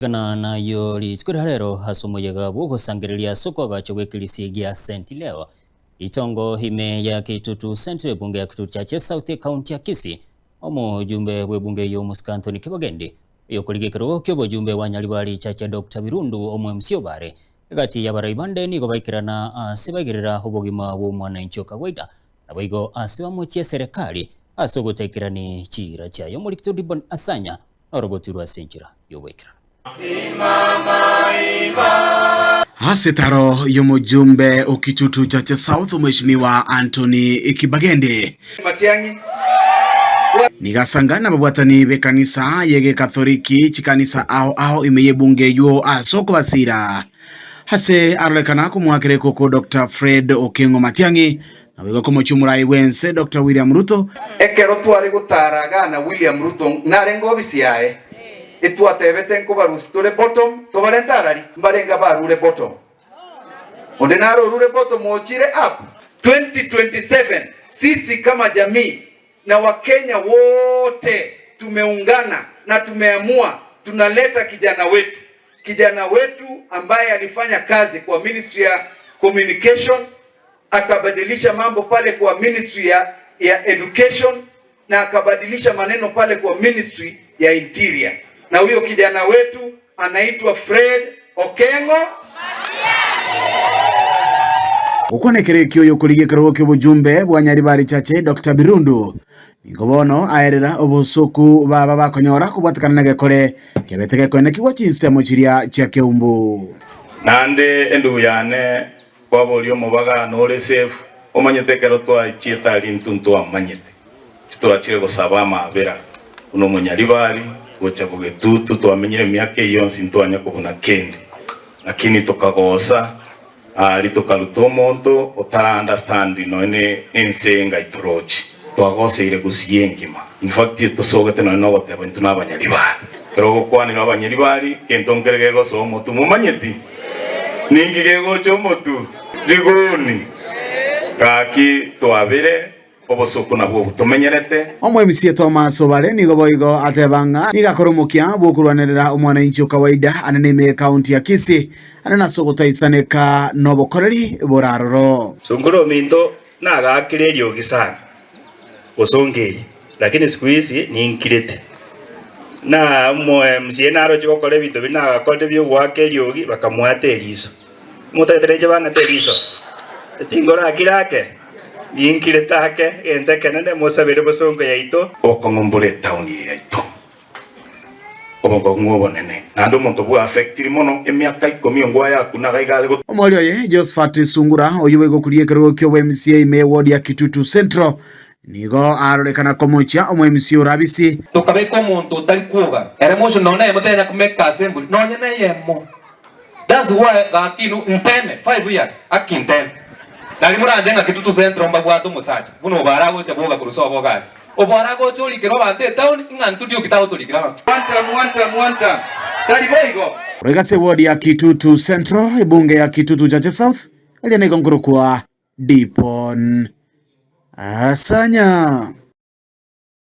Kana na yoli tukuri rero hasomoyaga gusangiriria soko gacho gwikirisia gia senti leo itongo hime ya Kitutu Central bunge ya Kitutu cha South County ya Kisii omujumbe webunge yo Anthony Kibagende yokurigikiro kyo bujumbe wa Nyaribari chacha Dr. Birundu omwe msiobare gati ya baraibande ni gobaikirana asibagirira ubugima bwo mwananchi kawaida nabaigo asibamuchie serikali asogotekirani chira chayo muri Kitutu Ribbon Asanya orogotirwa senchira yobekira Hasetaro yomujumbe Kitutu cha South Mheshimiwa Anthony Kibagende Matiangi nigasangana babwatani be kanisa yege Katholiki chikanisa ao imeye bunge yo asoko basira hase arolekana kumwakire koko Dr. Fred Okengo Matiangi na wego komochumurai wense Dr. William Ruto ekero twari gutaraga na William Ruto narengo bisiae itwatebete nko barusitore bottom tobarentarari mbarenga barure bottom onde naro rure bottom ochire up 2027 sisi kama jamii na Wakenya wote tumeungana na tumeamua tunaleta kijana wetu ambaye alifanya kazi kwa Ministry ya Communication akabadilisha mambo pale kwa Ministry ya Education na akabadilisha maneno pale kwa Ministry ya Interior. Na huyo kijana wetu anaitwa Fred Okengo Ukonekere kyo kurigikiro kyo bujumbe bwa Nyaribari chache Dr. Birundu ngobono aerera obusuku baba bakonyora kubwatikana na gekore kebeteke kwene kiwa chinsemo chiria cha Keumbu nande endu yane kwabulyo mubaga nole safe omanyetekero twa chieta lintuntu amanyete kitwachire gusaba mabera uno Munyaribari gocha kugetutu twamenyire myaka yonsi ntwanya kubuna kendi lakini tukagosa litukaruta omonto otara understand noine ensenga itorochi twagoseire gusiyengima in fact tusogete no goteba ntu n'Abanyaribari kero gukwanira Abanyaribari kento ngerege goso omotu mumanyeti ningi gegocho omotu jigoni kaki twabire obosuku nabwo butumenyerete omwe MC Thomas Obare nigo boigo atebanga nigakoromokia bokurwanirira omwananchi kawaida anene county ya Kisii anana sogota isaneka nobokoreri boraroro sunguro mindo nagakiririo gisana osonge lakini siku hizi ni inkirete na MC naro chikokore bintu binagakode byo gwakeriogi bakamwate eriso mutatereje bana teriso tingora kirake yinkirete ente kenene mosabere bosongo yaito okongombole town yaito obongo bonene nando muntu bwa affect mono emyaka 10 ngwa yaku nagaigale go omolyo ye Josephat Sungura oyubego kuriyekero kyo MCA me ward ya Kitutu Central nigo arolekana komocha omwe MC Urabisi tukabeko omuntu tali kuoga emotion nona yemotenya kumeka assembly nonya na yemo that's why gakinu nteme 5 years akinteme nali muranjenga Kitutu Central mbagwatu musacha buno barago cha boga kurusobo gari obarago choli kero bante town ingantu dio kitawo tolikira mwanta tali boigo regase ward ya Kitutu Central bunge ya Kitutu cha South aliane gongoro kwa Dipon Asanya.